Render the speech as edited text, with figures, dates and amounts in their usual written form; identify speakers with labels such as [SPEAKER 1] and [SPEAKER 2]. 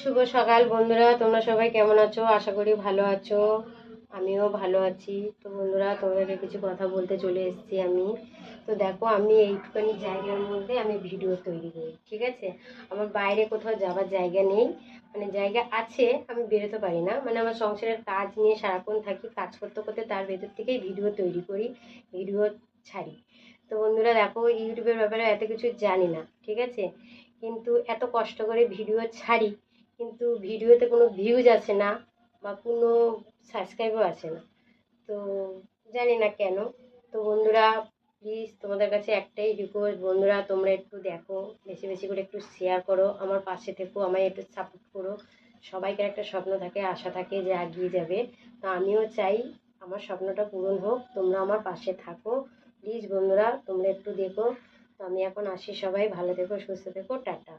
[SPEAKER 1] শুভ সকাল বন্ধুরা, তোমরা সবাই কেমন আছো? আশা করি ভালো আছো। আমিও ভালো আছি। তো বন্ধুরা, তোমাদেরকে কিছু কথা বলতে চলে এসেছি আমি। তো দেখো, আমি এইটুখানি জায়গার মধ্যে আমি ভিডিও তৈরি করি, ঠিক আছে? আমার বাইরে কোথাও যাওয়ার জায়গা নেই, মানে জায়গা আছে, আমি বেরোতে পারি না, মানে আমার সংসারের কাজ নিয়ে সারাক্ষণ থাকি, কাজ করতে করতে তার ভেতর থেকেই ভিডিও তৈরি করি, ভিডিও ছাড়ি। তো বন্ধুরা দেখো, ইউটিউবের ব্যাপারে এত কিছু জানি না, ঠিক আছে? কিন্তু এত কষ্ট করে ভিডিও ছাড়ি, কিন্তু ভিডিওতে কোনো ভিউজ আসে না বা কোনো সাবস্ক্রাইবও আসে না। তো জানি না কেন। তো বন্ধুরা, প্লিজ তোমাদের কাছে একটাই রিকোয়েস্ট, বন্ধুরা তোমরা একটু দেখো, বেশি বেশি করে একটু শেয়ার করো, আমার পাশে থেকো, আমায় একটু সাপোর্ট করো। সবাইকার একটা স্বপ্ন থাকে, আশা থাকে যে এগিয়ে যাবে। তো আমিও চাই আমার স্বপ্নটা পূরণ হোক, তোমরা আমার পাশে থাকো। প্লিজ বন্ধুরা, তোমরা একটু দেখো। তো আমি এখন আসি, সবাই ভালো থেকো, সুস্থ থেকো, টাটা।